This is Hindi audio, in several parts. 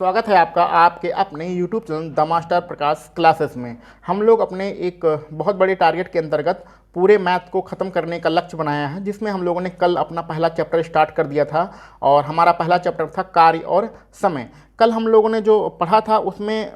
स्वागत है आपका आपके अपने YouTube channel the master Prakash classes में। हम लोग अपने एक बहुत बड़े टारगेट के अंतर्गत पूरे मैथ को ख़त्म करने का लक्ष्य बनाया है, जिसमें हम लोगों ने कल अपना पहला चैप्टर स्टार्ट कर दिया था और हमारा पहला चैप्टर था कार्य और समय। कल हम लोगों ने जो पढ़ा था उसमें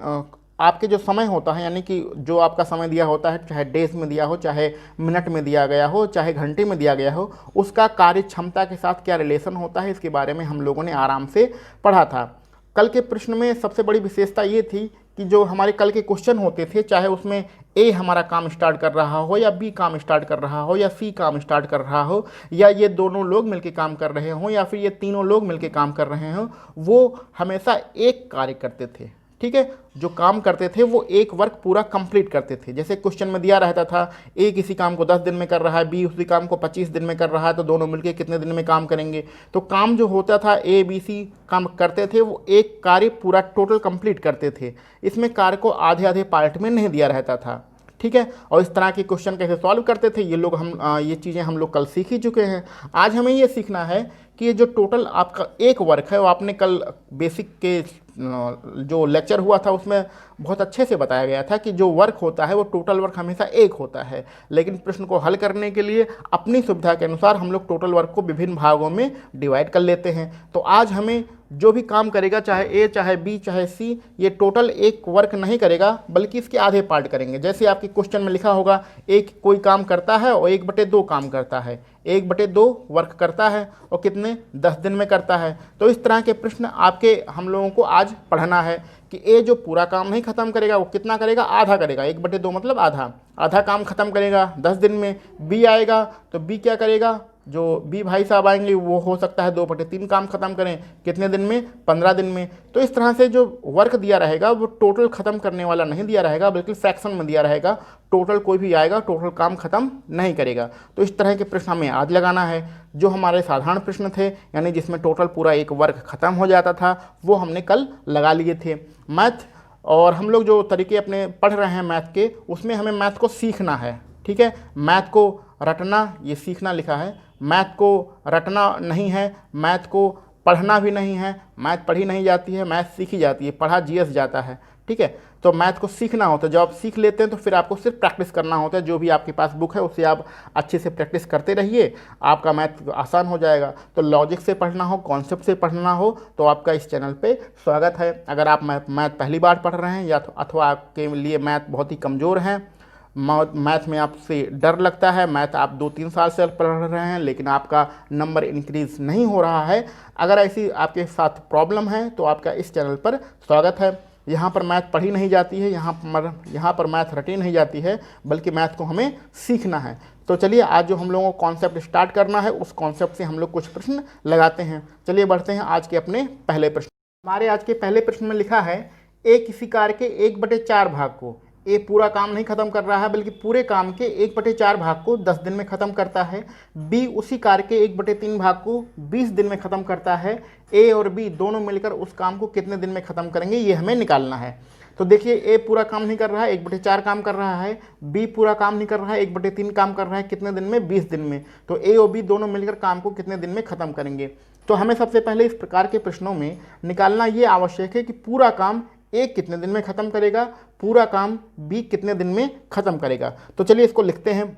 आपके जो समय होता है, यानी कि जो आपका समय दिया होता है, चाहे डेज में दिया हो, चाहे मिनट में दिया गया हो, चाहे घंटे में दिया गया हो, उसका कार्य क्षमता के साथ क्या रिलेशन होता है, इसके बारे में हम लोगों ने आराम से पढ़ा था। कल के प्रश्न में सबसे बड़ी विशेषता ये थी कि जो हमारे कल के क्वेश्चन होते थे, चाहे उसमें ए हमारा काम स्टार्ट कर रहा हो या बी काम स्टार्ट कर रहा हो या सी काम स्टार्ट कर रहा हो या ये दोनों लोग मिलके काम कर रहे हों या फिर ये तीनों लोग मिलके काम कर रहे हों, वो हमेशा एक कार्य करते थे। ठीक है, जो काम करते थे वो एक वर्क पूरा कंप्लीट करते थे। जैसे क्वेश्चन में दिया रहता था ए किसी काम को 10 दिन में कर रहा है, बी उसी काम को 25 दिन में कर रहा है, तो दोनों मिलके कितने दिन में काम करेंगे। तो काम जो होता था ए बी सी काम करते थे, वो एक कार्य पूरा टोटल कंप्लीट करते थे। इसमें कार्य को आधे आधे पार्ट में नहीं दिया रहता था। ठीक है, और इस तरह के क्वेश्चन कैसे सॉल्व करते थे ये चीज़ें हम लोग कल सीख ही चुके हैं। आज हमें ये सीखना है कि ये जो टोटल आपका एक वर्क है, वो आपने कल बेसिक के जो लेक्चर हुआ था उसमें बहुत अच्छे से बताया गया था कि जो वर्क होता है वो टोटल वर्क हमेशा एक होता है, लेकिन प्रश्न को हल करने के लिए अपनी सुविधा के अनुसार हम लोग टोटल वर्क को विभिन्न भागों में डिवाइड कर लेते हैं। तो आज हमें जो भी काम करेगा, चाहे ए चाहे बी चाहे सी, ये टोटल एक वर्क नहीं करेगा बल्कि इसके आधे पार्ट करेंगे। जैसे आपके क्वेश्चन में लिखा होगा एक कोई काम करता है और 1/2 काम करता है, 1/2 वर्क करता है और कितने 10 दिन में करता है। तो इस तरह के प्रश्न आपके हम लोगों को आज पढ़ना है कि ए जो पूरा काम नहीं ख़त्म करेगा वो कितना करेगा, आधा करेगा। 1/2 मतलब आधा काम ख़त्म करेगा 10 दिन में। बी आएगा तो बी क्या करेगा, जो बी भाई साहब आएंगे वो हो सकता है 2/3 काम खत्म करें, कितने दिन में, 15 दिन में। तो इस तरह से जो वर्क दिया रहेगा वो टोटल ख़त्म करने वाला नहीं दिया रहेगा बल्कि फ्रैक्शन में दिया रहेगा। टोटल कोई भी आएगा टोटल काम खत्म नहीं करेगा। तो इस तरह के प्रश्न हमें आज लगाना है। जो हमारे साधारण प्रश्न थे, यानी जिसमें टोटल पूरा एक वर्क ख़त्म हो जाता था, वो हमने कल लगा लिए थे। मैथ और हम लोग जो तरीके अपने पढ़ रहे हैं मैथ के, उसमें हमें मैथ को सीखना है। ठीक है, मैथ को रटना, ये सीखना लिखा है। मैथ को रटना नहीं है, मैथ को पढ़ना भी नहीं है। मैथ पढ़ी नहीं जाती है, मैथ सीखी जाती है, पढ़ा जीएस जाता है। ठीक है, तो मैथ को सीखना होता है। जब आप सीख लेते हैं तो फिर आपको सिर्फ प्रैक्टिस करना होता है। जो भी आपके पास बुक है उससे आप अच्छे से प्रैक्टिस करते रहिए, आपका मैथ आसान हो जाएगा। तो लॉजिक से पढ़ना हो, कॉन्सेप्ट से पढ़ना हो, तो आपका इस चैनल पे स्वागत है। अगर आप मैथ पहली बार पढ़ रहे हैं या अथवा आपके लिए मैथ बहुत ही कमज़ोर हैं, मैथ में आपसे डर लगता है, मैथ आप 2-3 साल से पढ़ रहे हैं लेकिन आपका नंबर इंक्रीज़ नहीं हो रहा है, अगर ऐसी आपके साथ प्रॉब्लम है तो आपका इस चैनल पर स्वागत है। यहाँ पर मैथ पढ़ी नहीं जाती है, यहाँ पर मैथ रटी नहीं जाती है, बल्कि मैथ को हमें सीखना है। तो चलिए आज जो हम लोगों को कॉन्सेप्ट स्टार्ट करना है, उस कॉन्सेप्ट से हम लोग कुछ प्रश्न लगाते हैं। चलिए बढ़ते हैं आज के अपने पहले प्रश्न। हमारे आज के पहले प्रश्न में लिखा है ए किसी कार्य के 1/4 भाग को, ए पूरा काम नहीं खत्म कर रहा है बल्कि पूरे काम के 1/4 भाग को 10 दिन में ख़त्म करता है। बी उसी कार्य के 1/3 भाग को 20 दिन में ख़त्म करता है। ए और बी दोनों मिलकर उस काम को कितने दिन में ख़त्म करेंगे, ये हमें निकालना है। तो देखिए, ए पूरा काम नहीं कर रहा है, 1/4 काम कर रहा है। बी पूरा काम नहीं कर रहा है, 1/3 काम कर रहा है, कितने दिन में, 20 दिन में। तो ए और बी दोनों मिलकर काम को कितने दिन में ख़त्म करेंगे। तो हमें सबसे पहले इस प्रकार के प्रश्नों में निकालना ये आवश्यक है कि पूरा काम ए कितने दिन में ख़त्म करेगा, पूरा काम बी कितने दिन में ख़त्म करेगा। तो चलिए इसको लिखते हैं।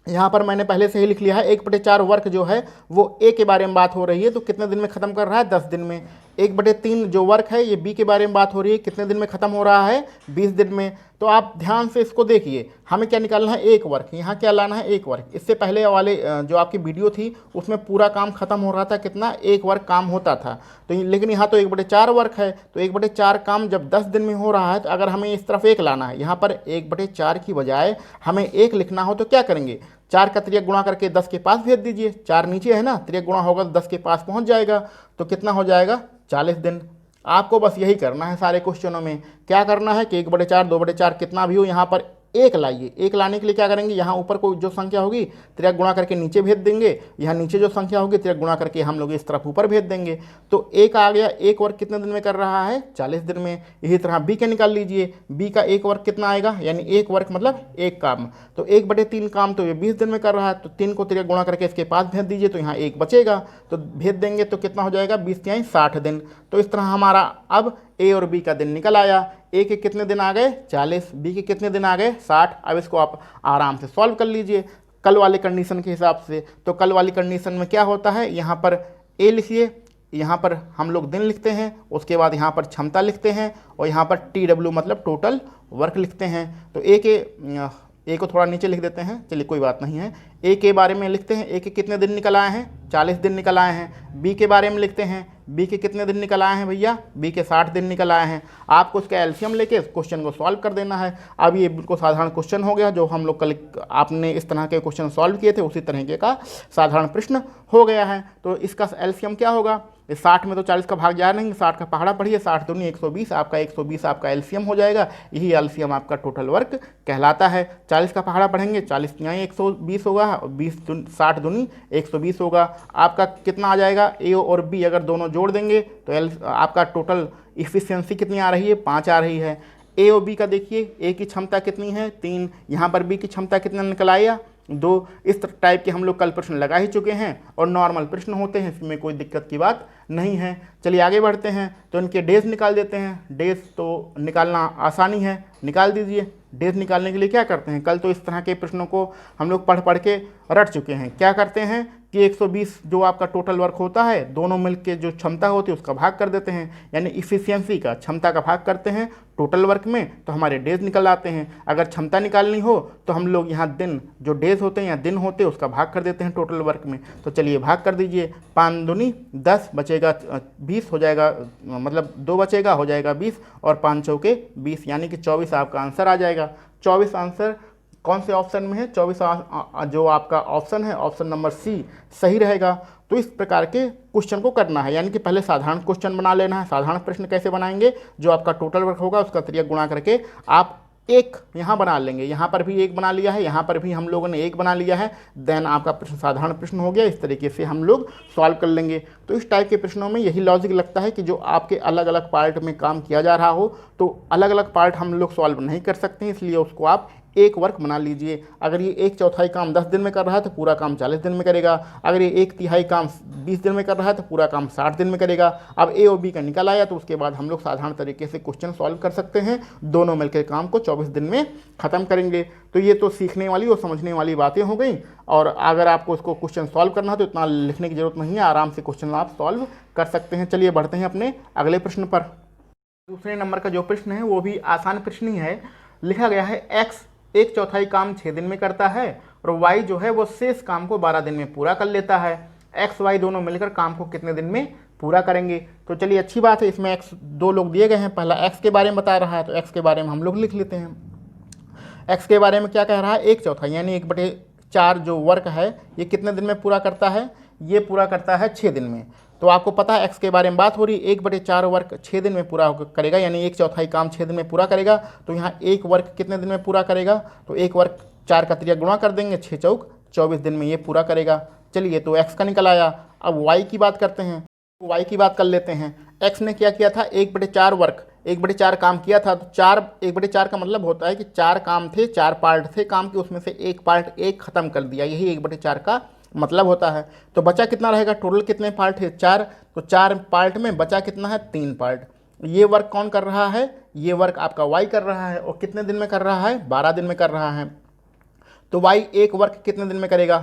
यहाँ पर मैंने पहले से ही लिख लिया है, 1/4 वर्क जो है वो ए के बारे में बात हो रही है, तो कितने दिन में ख़त्म कर रहा है, 10 दिन में। 1/3 जो वर्क है ये बी के बारे में बात हो रही है, कितने दिन में ख़त्म हो रहा है, 20 दिन में। तो आप ध्यान से इसको देखिए, हमें क्या निकालना है, एक वर्क। यहाँ क्या लाना है, एक वर्क। इससे पहले वाले जो आपकी वीडियो थी उसमें पूरा काम खत्म हो रहा था, कितना, एक वर्क काम होता था। तो लेकिन यहाँ तो 1/4 वर्क है, तो 1/4 काम जब 10 दिन में हो रहा है, तो अगर हमें इस तरफ एक लाना है, यहाँ पर 1/4 की बजाय हमें एक लिखना हो तो क्या करेंगे, 4 का तिर्यक गुणा करके 10 के पास भेज दीजिए। 4 नीचे है ना, तिर्यक गुणा होगा तो 10 के पास पहुँच जाएगा। तो कितना हो जाएगा, 40 दिन। आपको बस यही करना है सारे क्वेश्चनों में। क्या करना है कि 1/4 2/4 कितना भी हो, यहाँ पर एक लाइए। एक लाने के लिए क्या करेंगे, यहाँ ऊपर कोई जो संख्या होगी तिर्यक गुणा करके नीचे भेज देंगे, यहाँ नीचे जो संख्या होगी तिर्यक गुणा करके हम लोग इस तरफ ऊपर भेज देंगे। तो एक आ गया। एक वर्क कितने दिन में कर रहा है, 40 दिन में। इसी तरह बी के निकाल लीजिए। बी का एक वर्क कितना आएगा, यानी एक वर्क मतलब एक काम, तो 1/3 काम तो ये 20 दिन में कर रहा है, तो 3 को तिर्यक गुणा करके इसके पास भेज दीजिए, तो यहाँ एक बचेगा, तो भेज देंगे तो कितना हो जाएगा, 20 या 60 दिन। तो इस तरह हमारा अब ए और बी का दिन निकल आया। ए के कितने दिन आ गए 40, बी के कितने दिन आ गए 60। अब इसको आप आराम से सॉल्व कर लीजिए कल वाले कंडीशन के हिसाब से। तो कल वाली कंडीशन में क्या होता है, यहाँ पर ए लिखिए, यहाँ पर हम लोग दिन लिखते हैं, उसके बाद यहाँ पर क्षमता लिखते हैं और यहाँ पर TW मतलब टोटल वर्क लिखते हैं। तो ए को थोड़ा नीचे लिख देते हैं, चलिए कोई बात नहीं है। ए के बारे में लिखते हैं, ए के कितने दिन निकल आए हैं 40 दिन निकल आए हैं। बी के बारे में लिखते हैं, बी के कितने दिन निकल आए हैं भैया, बी के 60 दिन निकल आए हैं। आपको उसका एलसीएम लेके क्वेश्चन को सॉल्व कर देना है। अब ये बिल्कुल साधारण क्वेश्चन हो गया, जो हम लोग कल आपने इस तरह के क्वेश्चन सॉल्व किए थे उसी तरीके का साधारण प्रश्न हो गया है। तो इसका एलसीएम क्या होगा, इस 60 में तो 40 का भाग जा नहीं, 60 का पहाड़ा पढ़िए, 60 दूनी 120, आपका 120 आपका एलसीएम हो जाएगा। यही एलसीएम आपका टोटल वर्क कहलाता है। 40 का पहाड़ा पढ़ेंगे, 40 यहाँ 120 होगा और 60 दूनी 120 होगा। आपका कितना आ जाएगा, ए और बी अगर दोनों जोड़ देंगे तो आपका टोटल इफिशियंसी कितनी आ रही है 5 आ रही है। ए और बी का देखिए, ए की क्षमता कितनी है 3, यहाँ पर बी की क्षमता कितना निकल आया 2। इस टाइप के हम लोग कल प्रश्न लगा ही चुके हैं और नॉर्मल प्रश्न होते हैं, इसमें कोई दिक्कत की बात नहीं है। चलिए आगे बढ़ते हैं। तो इनके डेज निकाल देते हैं। डेज तो निकालना आसानी है, निकाल दीजिए। डेज निकालने के लिए क्या करते हैं, कल तो इस तरह के प्रश्नों को हम लोग पढ़ के रट चुके हैं। क्या करते हैं कि 120 जो आपका टोटल वर्क होता है, दोनों मिल के जो क्षमता होती है उसका भाग कर देते हैं, यानी इफिशियंसी का क्षमता का भाग करते हैं टोटल वर्क में, तो हमारे डेज निकल आते हैं। अगर क्षमता निकालनी हो तो हम लोग यहाँ दिन, जो डेज होते हैं या दिन होते हैं उसका भाग कर देते हैं टोटल वर्क में। तो चलिए भाग कर दीजिए, 5 दूनी 10 बचेगा 20 हो जाएगा, मतलब 2 बचेगा हो जाएगा 20 और 5 चौके 20, यानी कि 24 आपका आंसर आ जाएगा। 24 आंसर कौन से ऑप्शन में है, 24 जो आपका ऑप्शन है ऑप्शन नंबर सी सही रहेगा। तो इस प्रकार के क्वेश्चन को करना है, यानी कि पहले साधारण क्वेश्चन बना लेना है। साधारण प्रश्न कैसे बनाएंगे, जो आपका टोटल वर्क होगा उसका त्रिया गुणा करके आप एक यहाँ बना लेंगे, यहाँ पर भी एक बना लिया है, यहाँ पर भी हम लोगों ने एक बना लिया है, देन आपका प्रश्न साधारण प्रश्न हो गया। इस तरीके से हम लोग सॉल्व कर लेंगे। तो इस टाइप के प्रश्नों में यही लॉजिक लगता है कि जो आपके अलग अलग पार्ट में काम किया जा रहा हो, तो अलग अलग पार्ट हम लोग सॉल्व नहीं कर सकते हैं, इसलिए उसको आप एक वर्क बना लीजिए। अगर ये 1/4 काम 10 दिन में कर रहा है तो पूरा काम 40 दिन में करेगा। अगर ये 1/3 काम 20 दिन में कर रहा है तो पूरा काम 60 दिन में करेगा। अब ए और बी का निकल आया तो उसके बाद हम लोग साधारण तरीके से क्वेश्चन सॉल्व कर सकते हैं। दोनों मिलकर काम को 24 दिन में ख़त्म करेंगे। तो ये तो सीखने वाली और समझने वाली बातें हो गई। और अगर आपको इसको क्वेश्चन सॉल्व करना है तो इतना लिखने की जरूरत नहीं है, आराम से क्वेश्चन आप सॉल्व कर सकते हैं। चलिए बढ़ते हैं अपने अगले प्रश्न पर। दूसरे नंबर का जो प्रश्न है वो भी आसान प्रश्न ही है। लिखा गया है एक्स 1/4 काम 6 दिन में करता है और वाई जो है वो शेष काम को 12 दिन में पूरा कर लेता है। एक्स वाई दोनों मिलकर काम को कितने दिन में पूरा करेंगे। तो चलिए अच्छी बात है, इसमें एक्स 2 लोग दिए गए हैं। पहला एक्स के बारे में बता रहा है तो एक्स के बारे में हम लोग लिख लेते हैं। एक्स के बारे में क्या कह रहा है, 1/4 यानी 1/4 जो वर्क है ये कितने दिन में पूरा करता है, ये पूरा करता है 6 दिन में। तो आपको पता है एक्स के बारे में बात हो रही है, 1/4 वर्क 6 दिन में पूरा करेगा, यानी 1/4 काम 6 दिन में पूरा करेगा। तो यहाँ एक वर्क कितने दिन में पूरा करेगा, तो एक वर्क 4 का त्रिया गुणा कर देंगे, 6 चौक 24 दिन में ये पूरा करेगा। चलिए तो एक्स का निकल आया। अब वाई की बात करते हैं, वाई की बात कर लेते हैं। एक्स ने क्या किया था, 1/4 वर्क 1/4 काम किया था। तो 1/4 का मतलब होता है कि 4 काम थे, 4 पार्ट थे काम के, उसमें से एक पार्ट एक ख़त्म कर दिया, यही 1/4 का मतलब होता है। तो बचा कितना रहेगा, टोटल कितने पार्ट है 4, तो 4 पार्ट में बचा कितना है 3 पार्ट। ये वर्क कौन कर रहा है, ये वर्क आपका वाई कर रहा है और कितने दिन में कर रहा है, 12 दिन में कर रहा है। तो वाई एक वर्क कितने दिन में करेगा,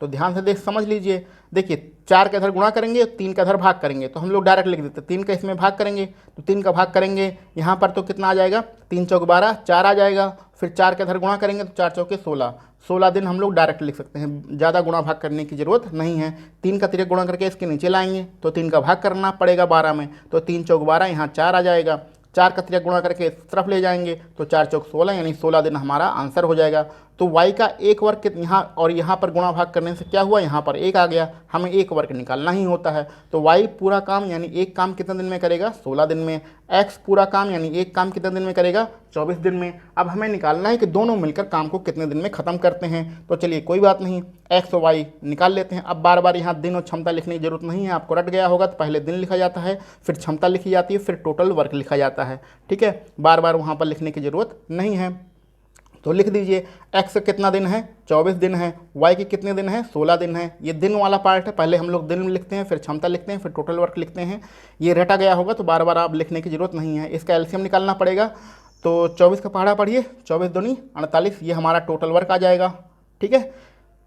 तो ध्यान से समझ लीजिए। देखिए 4 का इधर गुणा करेंगे, 3 का इधर भाग करेंगे, तो हम लोग डायरेक्ट लिख देते 3 का इसमें भाग करेंगे, तो 3 का भाग करेंगे यहाँ पर तो कितना आ जाएगा, 3 चौक 12, 4 आ जाएगा। फिर 4 के इधर गुणा करेंगे तो 4 चौके 16, 16 दिन हम लोग डायरेक्ट लिख सकते हैं, ज़्यादा गुणा भाग करने की ज़रूरत नहीं है। 3 का तिरक गुणा करके इसके नीचे लाएंगे तो 3 का भाग करना पड़ेगा 12 में, तो 3 चौक 12, यहाँ 4 आ जाएगा। 4 का तिरक गुणा करके इस तरफ ले जाएंगे तो 4 चौक 16, यानी 16 दिन हमारा आंसर हो जाएगा। तो y का एक वर्क यहाँ और यहाँ पर गुणा भाग करने से क्या हुआ, यहाँ पर 1 आ गया, हमें एक वर्क निकालना ही होता है। तो y पूरा काम यानी एक काम कितने दिन में करेगा, 16 दिन में। x पूरा काम यानी एक काम कितने दिन में करेगा, 24 दिन में। अब हमें निकालना है कि दोनों मिलकर काम को कितने दिन में ख़त्म करते हैं। तो चलिए कोई बात नहीं, x और y निकाल लेते हैं। अब बार बार यहाँ दिन और क्षमता लिखने की जरूरत नहीं है, आपको रट गया होगा। तो पहले दिन लिखा जाता है, फिर क्षमता लिखी जाती है, फिर टोटल वर्क लिखा जाता है। ठीक है, बार बार वहाँ पर लिखने की ज़रूरत नहीं है। तो लिख दीजिए एक्स कितना दिन है, 24 दिन है, वाई के कितने दिन है, 16 दिन है। ये दिन वाला पार्ट है, पहले हम लोग दिन लिखते हैं, फिर क्षमता लिखते हैं, फिर टोटल वर्क लिखते हैं। ये रटा गया होगा तो बार बार आप लिखने की जरूरत नहीं है। इसका एलसीएम निकालना पड़ेगा। तो 24 का पहाड़ा पढ़िए, 24 दूनी 48, ये हमारा टोटल वर्क आ जाएगा। ठीक है,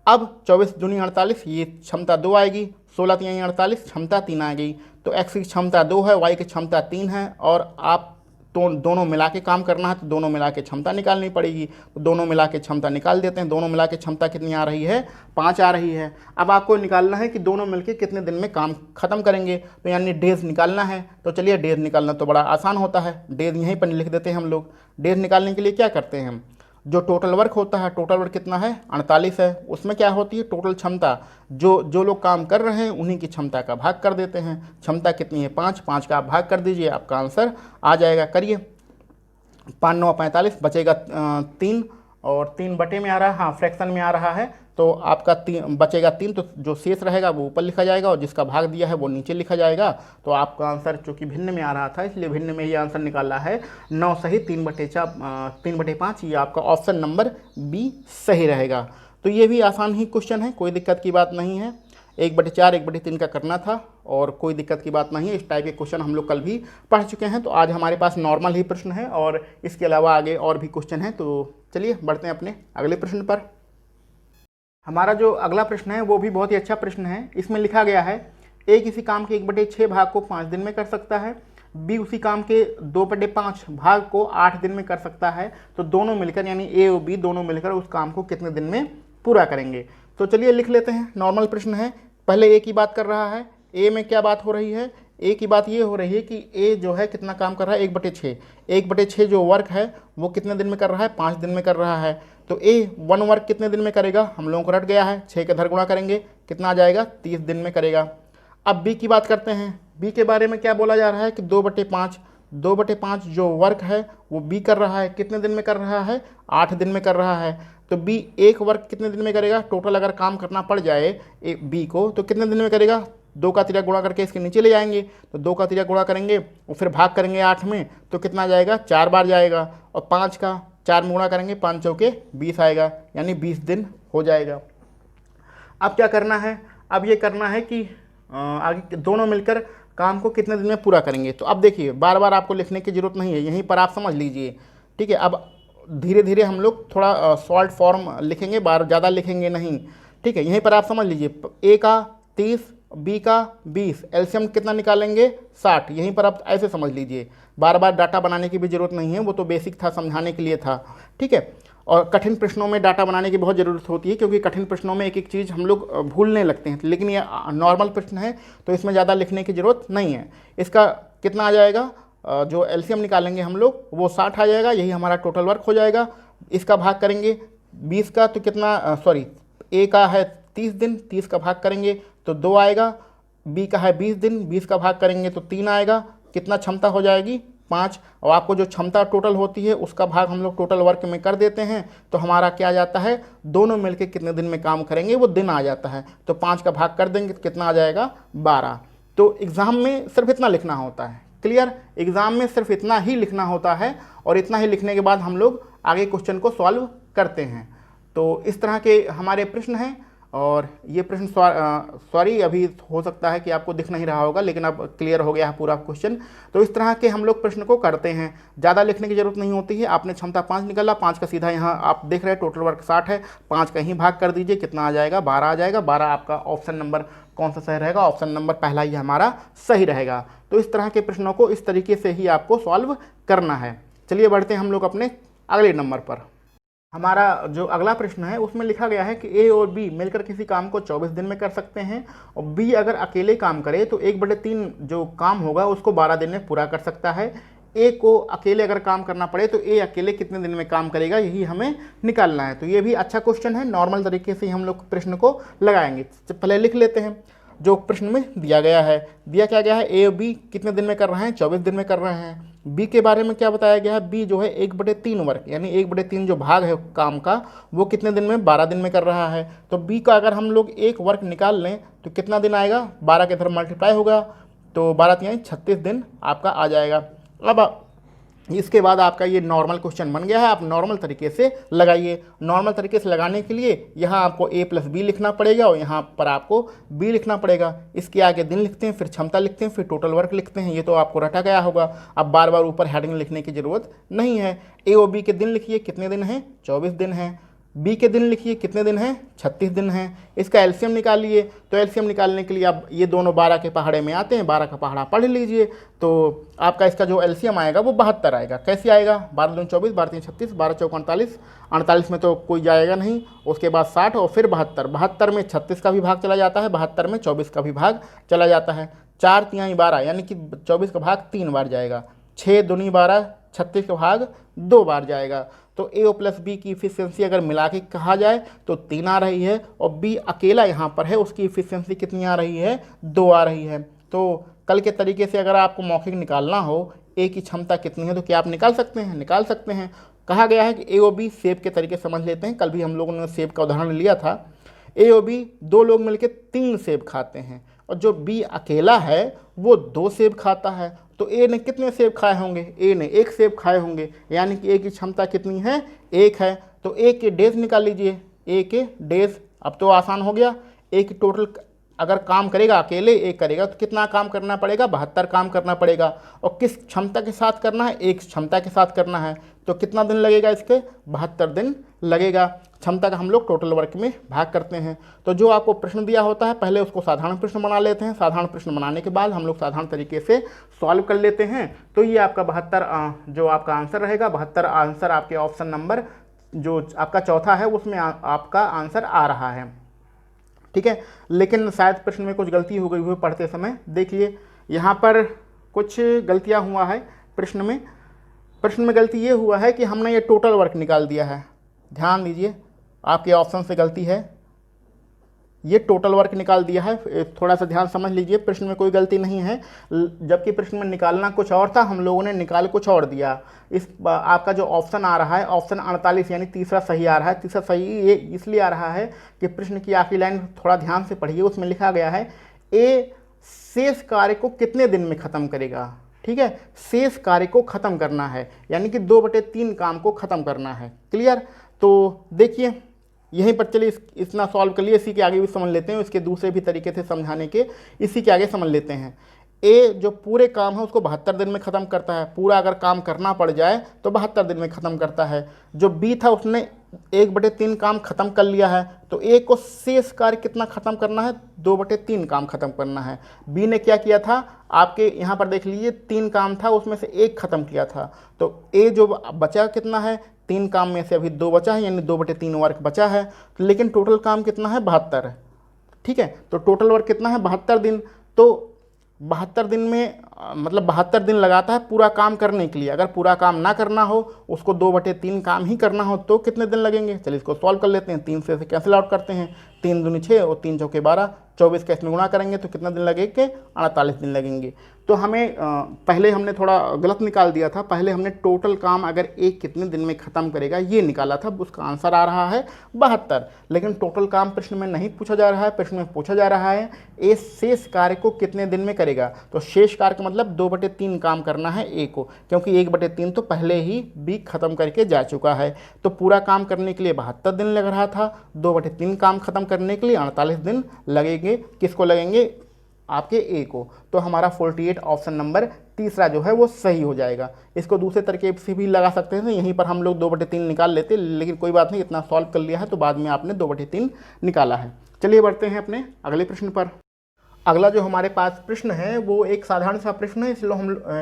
अब 24 दूनी 48, ये क्षमता 2 आएगी, 16 तियाई 48, क्षमता 3 आ गई। तो एक्स की क्षमता 2 है, वाई की क्षमता 3 है, और आप तो दोनों मिला के काम करना है तो दोनों मिला के क्षमता निकालनी पड़ेगी। तो दोनों मिला के क्षमता निकाल देते हैं। दोनों मिला के क्षमता कितनी आ रही है, 5 आ रही है। अब आपको निकालना है कि दोनों मिलके कितने दिन में काम खत्म करेंगे, तो यानी डेज निकालना है। तो चलिए डेज निकालना तो बड़ा आसान होता है, डेज यहीं पर लिख देते हैं हम लोग। डेज निकालने के लिए क्या करते हैं हम, जो टोटल वर्क होता है, टोटल वर्क कितना है, 48 है, उसमें क्या होती है टोटल क्षमता, जो लोग काम कर रहे हैं उन्हीं की क्षमता का भाग कर देते हैं। क्षमता कितनी है, 5, 5 का आप भाग कर दीजिए, आपका आंसर आ जाएगा। करिए, 5 9 45, बचेगा 3, और 3 बटे में आ रहा है, हाँ फ्रैक्शन में आ रहा है, तो आपका 3 बचेगा 3, तो जो शेष रहेगा वो ऊपर लिखा जाएगा और जिसका भाग दिया है वो नीचे लिखा जाएगा। तो आपका आंसर चूँकि भिन्न में आ रहा था इसलिए भिन्न में ये आंसर निकाला है 9 सही 3/5, ये आपका ऑप्शन नंबर बी सही रहेगा। तो ये भी आसान ही क्वेश्चन है, कोई दिक्कत की बात नहीं है। 1/4 1/3 का करना था और कोई दिक्कत की बात नहीं है। इस टाइप के क्वेश्चन हम लोग कल भी पढ़ चुके हैं। तो आज हमारे पास नॉर्मल ही प्रश्न है और इसके अलावा आगे और भी क्वेश्चन हैं। तो चलिए बढ़ते हैं अपने अगले प्रश्न पर। हमारा जो अगला प्रश्न है वो भी बहुत ही अच्छा प्रश्न है। इसमें लिखा गया है ए किसी काम के 1/6 भाग को 5 दिन में कर सकता है, बी उसी काम के 2/5 भाग को 8 दिन में कर सकता है। तो दोनों मिलकर यानी ए और बी दोनों मिलकर उस काम को कितने दिन में पूरा करेंगे। तो चलिए लिख लेते हैं। नॉर्मल प्रश्न है, पहले ए की बात कर रहा है। ए में क्या बात हो रही है, ए की बात ये हो रही है कि ए जो है कितना काम कर रहा है, 1/6। 1/6 जो वर्क है वो कितने दिन में कर रहा है, 5 दिन में कर रहा है। तो ए 1 वर्क कितने दिन में करेगा, हम लोगों को रट गया है, 6 के धर गुणा करेंगे, कितना आ जाएगा, 30 दिन में करेगा। अब बी की बात करते हैं। बी के बारे में क्या बोला जा रहा है कि 2/5 जो वर्क है वो बी कर रहा है, कितने दिन में कर रहा है, 8 दिन में कर रहा है। तो बी एक वर्क कितने दिन में करेगा, टोटल अगर काम करना पड़ जाए बी को तो कितने दिन में करेगा, 2 का 3 गुणा करके इसके नीचे ले जाएंगे। तो 2 का 3 गुणा करेंगे और फिर भाग करेंगे 8 में, तो कितना जाएगा, 4 बार जाएगा। और 5 का 4 में गुणा करेंगे, 5 चौके 20 आएगा, यानी 20 दिन हो जाएगा। अब क्या करना है, अब ये करना है कि आगे दोनों मिलकर काम को कितने दिन में पूरा करेंगे। तो अब देखिए बार बार आपको लिखने की ज़रूरत नहीं है, यहीं पर आप समझ लीजिए। ठीक है, अब धीरे धीरे हम लोग थोड़ा शॉर्ट फॉर्म लिखेंगे, बार ज़्यादा लिखेंगे नहीं। ठीक है, यहीं पर आप समझ लीजिए, ए का 30, बी का 20, एलसीएम कितना निकालेंगे, 60। यहीं पर आप ऐसे समझ लीजिए, बार बार डाटा बनाने की भी ज़रूरत नहीं है, वो तो बेसिक था, समझाने के लिए था। ठीक है, और कठिन प्रश्नों में डाटा बनाने की बहुत ज़रूरत होती है क्योंकि कठिन प्रश्नों में एक एक चीज़ हम लोग भूलने लगते हैं। लेकिन ये नॉर्मल प्रश्न है तो इसमें ज़्यादा लिखने की ज़रूरत नहीं है। इसका कितना आ जाएगा, जो एलसीएम निकालेंगे हम लोग वो 60 आ जाएगा, यही हमारा टोटल वर्क हो जाएगा। इसका भाग करेंगे 20 का तो कितना, सॉरी ए का है 30 दिन, 30 का भाग करेंगे तो 2 आएगा। बी का है 20 दिन, 20 का भाग करेंगे तो 3 आएगा। कितना क्षमता हो जाएगी, 5। और आपको जो क्षमता टोटल होती है उसका भाग हम लोग टोटल वर्क में कर देते हैं, तो हमारा क्या आ जाता है, दोनों मिलके कितने दिन में काम करेंगे वो दिन आ जाता है। तो 5 का भाग कर देंगे तो कितना आ जाएगा, 12। तो एग्ज़ाम में सिर्फ इतना लिखना होता है। क्लियर, एग्ज़ाम में सिर्फ इतना ही लिखना होता है और इतना ही लिखने के बाद हम लोग आगे क्वेश्चन को सॉल्व करते हैं। तो इस तरह के हमारे प्रश्न हैं और ये प्रश्न सॉरी अभी हो सकता है कि आपको दिख नहीं रहा होगा, लेकिन अब क्लियर हो गया है पूरा क्वेश्चन। तो इस तरह के हम लोग प्रश्न को करते हैं, ज़्यादा लिखने की जरूरत नहीं होती है। आपने क्षमता 5 निकाला, 5 का सीधा यहाँ आप देख रहे हैं टोटल वर्क 60 है, 5 का ही भाग कर दीजिए, कितना आ जाएगा, 12 आ जाएगा। 12 आपका ऑप्शन नंबर कौन सा सही रहेगा, ऑप्शन नंबर पहला ही हमारा सही रहेगा। तो इस तरह के प्रश्नों को इस तरीके से ही आपको सॉल्व करना है। चलिए बढ़ते हैं हम लोग अपने अगले नंबर पर। हमारा जो अगला प्रश्न है उसमें लिखा गया है कि ए और बी मिलकर किसी काम को 24 दिन में कर सकते हैं और बी अगर अकेले काम करे तो 1/3 जो काम होगा उसको 12 दिन में पूरा कर सकता है। ए को अकेले अगर काम करना पड़े तो ए अकेले कितने दिन में काम करेगा, यही हमें निकालना है। तो ये भी अच्छा क्वेश्चन है, नॉर्मल तरीके से हम लोग प्रश्न को लगाएंगे। तो पहले लिख लेते हैं जो प्रश्न में दिया गया है। दिया क्या गया है, ए और बी कितने दिन में कर रहे हैं, 24 दिन में कर रहे हैं। बी के बारे में क्या बताया गया है, बी जो है 1/3 वर्क यानी 1/3 जो भाग है काम का वो कितने दिन में, 12 दिन में कर रहा है। तो बी का अगर हम लोग एक वर्क निकाल लें तो कितना दिन आएगा, 12 के इधर मल्टीप्लाई होगा तो 12 3 36 दिन आपका आ जाएगा। अब इसके बाद आपका ये नॉर्मल क्वेश्चन बन गया है, आप नॉर्मल तरीके से लगाइए। नॉर्मल तरीके से लगाने के लिए यहाँ आपको a + b लिखना पड़ेगा और यहाँ पर आपको b लिखना पड़ेगा। इसके आगे दिन लिखते हैं, फिर क्षमता लिखते हैं, फिर टोटल वर्क लिखते हैं। ये तो आपको रटा गया होगा, अब बार बार ऊपर हेडिंग लिखने की ज़रूरत नहीं है। a और b के दिन लिखिए, कितने दिन हैं, 24 दिन हैं। बी के दिन लिखिए, कितने दिन हैं, 36 दिन हैं। इसका एलसीएम निकालिए, तो एलसीएम निकालने के लिए अब ये दोनों 12 के पहाड़े में आते हैं, 12 का पहाड़ा पढ़ लीजिए। तो आपका इसका जो एलसीएम आएगा वो 72 आएगा। कैसे आएगा, 12 दूनी 24, 12 तीन 36, 12 चौक 48, 48 में तो कोई जाएगा नहीं, उसके बाद 60 और फिर 72। 72 में 36 का भी भाग चला जाता है, 72 में 24 का भी भाग चला जाता है। 4 तिहाई 12 यानी कि 24 का भाग 3 बार जाएगा। 6 दूनी 12, 36 का भाग 2 बार जाएगा। तो ए + बी की इफिशियंसी अगर मिला के कहा जाए तो 3 आ रही है, और बी अकेला यहाँ पर है, उसकी इफिशियंसी कितनी आ रही है, 2 आ रही है। तो कल के तरीके से अगर आपको मौखिक निकालना हो ए की क्षमता कितनी है तो क्या आप निकाल सकते हैं, निकाल सकते हैं। कहा गया है कि ए और बी सेब के तरीके समझ लेते हैं। कल भी हम लोगों ने सेब का उदाहरण लिया था। ए और बी 2 लोग मिलकर 3 सेब खाते हैं, और जो बी अकेला है वो 2 सेब खाता है। तो ए ने कितने सेब खाए होंगे, ए ने 1 सेब खाए होंगे, यानी कि ए की क्षमता कितनी है, 1 है। तो ए के डेज निकाल लीजिए, ए के डेज। अब तो आसान हो गया। ए की टोटल अगर काम करेगा, अकेले एक करेगा तो कितना काम करना पड़ेगा, 72 काम करना पड़ेगा। और किस क्षमता के साथ करना है, एक क्षमता के साथ करना है। तो कितना दिन लगेगा इसके, 72 दिन लगेगा। क्षमता का हम लोग टोटल वर्क में भाग करते हैं। तो जो आपको प्रश्न दिया होता है पहले उसको साधारण प्रश्न बना लेते हैं, साधारण प्रश्न बनाने के बाद हम लोग साधारण तरीके से सॉल्व कर लेते हैं। तो ये आपका 72 जो आपका आंसर रहेगा, 72 आंसर आपके ऑप्शन नंबर जो आपका चौथा है उसमें आपका आंसर आ रहा है। ठीक है, लेकिन शायद प्रश्न में कुछ गलती हो गई हुई पढ़ते समय। देखिए यहाँ पर कुछ गलतियाँ हुआ है प्रश्न में। प्रश्न में गलती ये हुआ है कि हमने ये टोटल वर्क निकाल दिया है। ध्यान दीजिए, आपके ऑप्शन से गलती है, ये टोटल वर्क निकाल दिया है। थोड़ा सा ध्यान समझ लीजिए, प्रश्न में कोई गलती नहीं है, जबकि प्रश्न में निकालना कुछ और था, हम लोगों ने निकाल कुछ और दिया। इस आपका जो ऑप्शन आ रहा है, ऑप्शन 48 यानी तीसरा सही आ रहा है। तीसरा सही ये इसलिए आ रहा है कि प्रश्न की आखिरी लाइन थोड़ा ध्यान से पढ़िए, उसमें लिखा गया है ए शेष कार्य को कितने दिन में ख़त्म करेगा। ठीक है, शेष कार्य को ख़त्म करना है, यानी कि 2/3 काम को ख़त्म करना है। क्लियर। तो देखिए यहीं पर चलिए इतना सॉल्व कर लिए, इसी के आगे भी समझ लेते हैं, इसके दूसरे भी तरीके से समझाने के इसी के आगे समझ लेते हैं। ए जो पूरे काम है उसको 72 दिन में ख़त्म करता है, पूरा अगर काम करना पड़ जाए तो 72 दिन में ख़त्म करता है। जो बी था उसने 1/3 काम ख़त्म कर लिया है, तो ए को शेष कार्य कितना ख़त्म करना है, 2/3 काम ख़त्म करना है। बी ने क्या किया था, आपके यहाँ पर देख लीजिए 3 काम था, उसमें से 1 ख़त्म किया था। तो ए जो बचा कितना है, 3 काम में से अभी 2 बचा है, यानी 2/3 वर्क बचा है। लेकिन टोटल काम कितना है, 72। ठीक है, तो टोटल वर्क कितना है, 72 दिन। तो 72 दिन में मतलब 72 दिन लगाता है पूरा काम करने के लिए। अगर पूरा काम ना करना हो, उसको 2/3 काम ही करना हो, तो कितने दिन लगेंगे। चलिए इसको सॉल्व कर लेते हैं। 3 से कैंसिल आउट करते हैं, 3 दूनी 6 और 3 चौके 12, 24 का इसमें गुणा करेंगे तो कितना दिन लगेंगे, 48 दिन लगेंगे। तो हमें पहले हमने थोड़ा गलत निकाल दिया था। पहले हमने टोटल काम अगर एक कितने दिन में ख़त्म करेगा ये निकाला था, उसका आंसर आ रहा है 72। लेकिन टोटल काम प्रश्न में नहीं पूछा जा रहा है, प्रश्न में पूछा जा रहा है ए शेष कार्य को कितने दिन में करेगा। तो शेष कार्य का मतलब 2/3 काम करना है ए को, क्योंकि 1/3 तो पहले ही बी ख़त्म करके जा चुका है। तो पूरा काम करने के लिए 72 दिन लग रहा था, 2/3 काम ख़त्म करने के लिए 48 दिन लगेंगे। किसको लगेंगे, आपके ए को। तो हमारा 48 ऑप्शन नंबर तीसरा जो है वो सही हो जाएगा। इसको दूसरे तरीके से भी लगा सकते हैं, यहीं पर हम लोग 2/3 निकाल लेते, लेकिन कोई बात नहीं, इतना सॉल्व कर लिया है तो बाद में आपने 2/3 निकाला है। चलिए बढ़ते हैं अपने अगले प्रश्न पर। अगला जो हमारे पास प्रश्न है वो एक साधारण सा प्रश्न है,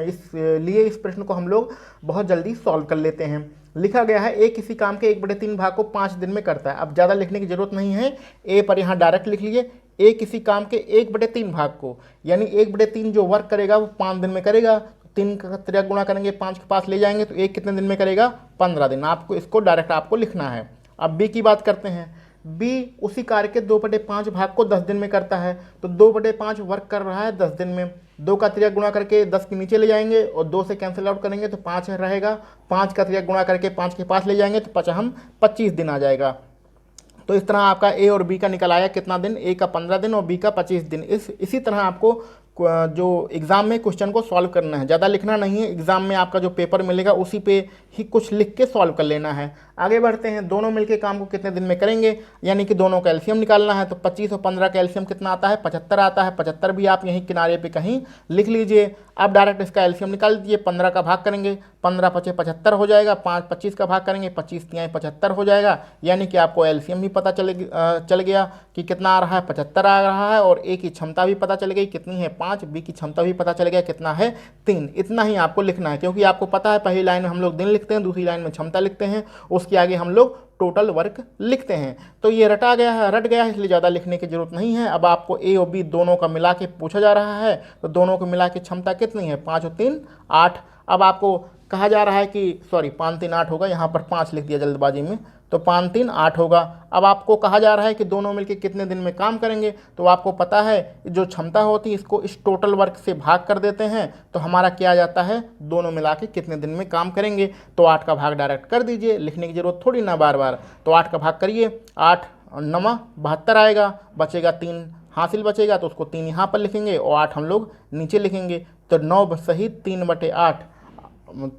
इसलिए इस प्रश्न को हम लोग बहुत जल्दी सॉल्व कर लेते हैं। लिखा गया है ए किसी काम के 1/3 भाग को 5 दिन में करता है। अब ज़्यादा लिखने की जरूरत नहीं है, ए पर यहाँ डायरेक्ट लिख लीजिए। ए किसी काम के 1/3 भाग को, यानी 1/3 जो वर्क करेगा वो 5 दिन में करेगा। 3 का 3 गुणा करेंगे, 5 के पास ले जाएंगे तो एक कितने दिन में करेगा, 15 दिन। आपको इसको डायरेक्ट आपको लिखना है। अब बी की बात करते हैं। बी उसी कार्य के 2/5 भाग को 10 दिन में करता है। तो 2/5 वर्क कर रहा है 10 दिन में। 2 का 3 गुणा करके 10 के नीचे ले जाएंगे और 2 से कैंसिल आउट करेंगे तो 5 रहेगा। 5 का 3 गुणा करके 5 के पास ले जाएंगे तो 25 दिन आ जाएगा। तो इस तरह आपका ए और बी का निकल आया कितना दिन, ए का 15 दिन और बी का 25 दिन। इसी तरह आपको जो एग्ज़ाम में क्वेश्चन को सॉल्व करना है, ज़्यादा लिखना नहीं है। एग्ज़ाम में आपका जो पेपर मिलेगा उसी पे ही कुछ लिख के सॉल्व कर लेना है। आगे बढ़ते हैं, दोनों मिलके काम को कितने दिन में करेंगे, यानी कि दोनों का एलसीएम निकालना है। तो 25 और 15 का एलसीएम कितना आता है, 75 आता है। 75 भी आप यहीं किनारे पे कहीं लिख लीजिए। अब डायरेक्ट इसका एलसीएम निकाल दीजिए। 15 का भाग करेंगे, 15 पचे 75 हो जाएगा। 25 का भाग करेंगे, 25 तियाँ 75 हो जाएगा। यानी कि आपको एलसीएम भी पता चल गया कि कितना आ रहा है, 75 आ रहा है। और ए की क्षमता भी पता चल गई कितनी है, 5। बी की क्षमता भी पता चल गया कितना है, 3। इतना ही आपको लिखना है, क्योंकि आपको पता है पहली लाइन में हम लोग दिन लिखते हैं, दूसरी लाइन में क्षमता लिखते हैं, उसके आगे हम लोग टोटल वर्क लिखते हैं। तो ये रट गया है, इसलिए ज़्यादा लिखने की जरूरत नहीं है। अब आपको ए और बी दोनों का मिला के पूछा जा रहा है, तो दोनों को मिला के क्षमता कितनी है, 5 और 3 8। अब आपको कहा जा रहा है कि 5 3 8 होगा, यहाँ पर 5 लिख दिया जल्दबाजी में, तो 5 3 8 होगा। अब आपको कहा जा रहा है कि दोनों मिलके कितने दिन में काम करेंगे, तो आपको पता है जो क्षमता होती है इसको इस टोटल वर्क से भाग कर देते हैं, तो हमारा क्या आ जाता है, दोनों मिला के कितने दिन में काम करेंगे। तो 8 का भाग डायरेक्ट कर दीजिए, लिखने की जरूरत थोड़ी ना बार बार। तो 8 का भाग करिए, 8 और 9 72 आएगा, बचेगा 3 हासिल बचेगा, तो उसको 3 यहाँ पर लिखेंगे और 8 हम लोग नीचे लिखेंगे। तो 9 सहित 3/8,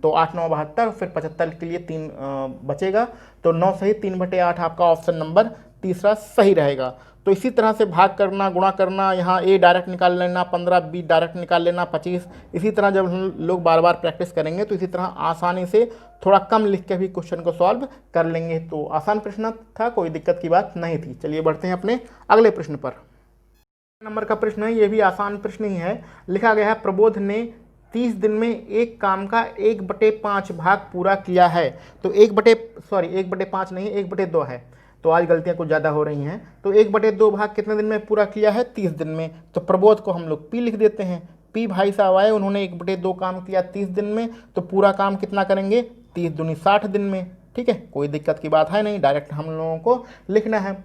तो 8 9 72, फिर 75 के लिए 3 बचेगा। तो 9 सही 3/8 आपका ऑप्शन नंबर तीसरा सही रहेगा। तो इसी तरह से भाग करना, गुणा करना, यहाँ ए डायरेक्ट निकाल लेना 15, बी डायरेक्ट निकाल लेना 25। इसी तरह जब हम लोग बार बार प्रैक्टिस करेंगे तो इसी तरह आसानी से थोड़ा कम लिख के भी क्वेश्चन को सॉल्व कर लेंगे। तो आसान प्रश्न था, कोई दिक्कत की बात नहीं थी। चलिए बढ़ते हैं अपने अगले प्रश्न पर। नंबर का प्रश्न है, ये भी आसान प्रश्न ही है। लिखा गया है, प्रबोध ने 30 दिन में एक काम का 1/5 भाग पूरा किया है। तो 1/5 नहीं, 1/2 है। तो आज गलतियां कुछ ज़्यादा हो रही हैं। तो 1/2 भाग कितने दिन में पूरा किया है, 30 दिन में। तो प्रबोध को हम लोग पी लिख देते हैं। पी भाई साहब आए, उन्होंने 1/2 काम किया 30 दिन में, तो पूरा काम कितना करेंगे, 30 दूनी 60 दिन में। ठीक है, कोई दिक्कत की बात है नहीं, डायरेक्ट हम लोगों को लिखना है।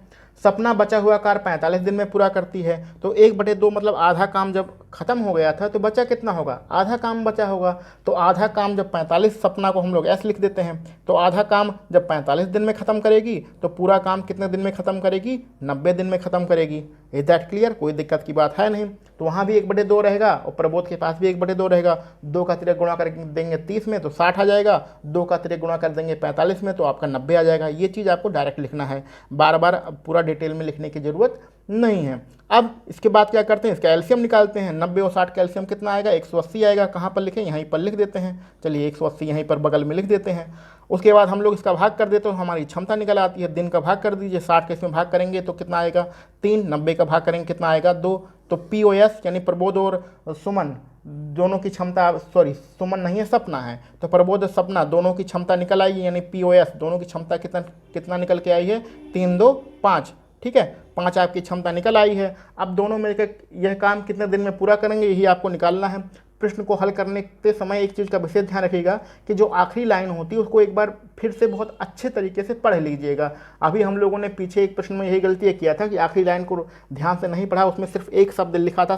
सपना बचा हुआ कार्य 45 दिन में पूरा करती है। तो 1/2 मतलब आधा काम जब खत्म हो गया था तो बचा कितना होगा, आधा काम बचा होगा। तो आधा काम जब 45, सपना को हम लोग ऐसे लिख देते हैं। तो आधा काम जब 45 दिन में ख़त्म करेगी तो पूरा काम कितने दिन में ख़त्म करेगी, 90 दिन में ख़त्म करेगी। इज दैट क्लियर, कोई दिक्कत की बात है नहीं। तो वहाँ भी 1/2 रहेगा और प्रबोध के पास भी 1/2 रहेगा। 2 का 3 गुणा कर देंगे 30 में तो 60 आ जाएगा। 2 का 3 गुणा कर देंगे 45 में तो आपका 90 आ जाएगा। ये चीज़ आपको डायरेक्ट लिखना है, बार बार पूरा डिटेल में लिखने की ज़रूरत नहीं है। अब इसके बाद क्या करते हैं, इसका एलसीएम निकालते हैं। 90 और 60 का एलसीएम कितना आएगा, 180 आएगा। कहाँ पर लिखें, यहीं पर लिख देते हैं। चलिए 180 यहीं पर बगल में लिख देते हैं। उसके बाद हम लोग इसका भाग कर देते हैं, तो हमारी क्षमता निकल आती है। दिन का भाग कर दीजिए, 60 का इसमें भाग करेंगे तो कितना आएगा, 3। 90 का भाग करेंगे कितना आएगा, 2। तो POS यानी प्रबोध और सुमन दोनों की क्षमता, सुमन नहीं है, सपना है। तो प्रबोध और सपना दोनों की क्षमता निकल आई, यानी POS दोनों की क्षमता कितना निकल के आई है, 3 2 5। ठीक है, 5 आपकी क्षमता निकल आई है। अब दोनों मिलकर यह काम कितने दिन में पूरा करेंगे, यही आपको निकालना है। प्रश्न को हल करने के समय एक चीज़ का विशेष ध्यान रखिएगा कि जो आखिरी लाइन होती है उसको एक बार फिर से बहुत अच्छे तरीके से पढ़ लीजिएगा। अभी हम लोगों ने पीछे एक प्रश्न में यही गलती किया था कि आखिरी लाइन को ध्यान से नहीं पढ़ा, उसमें सिर्फ एक शब्द लिखा था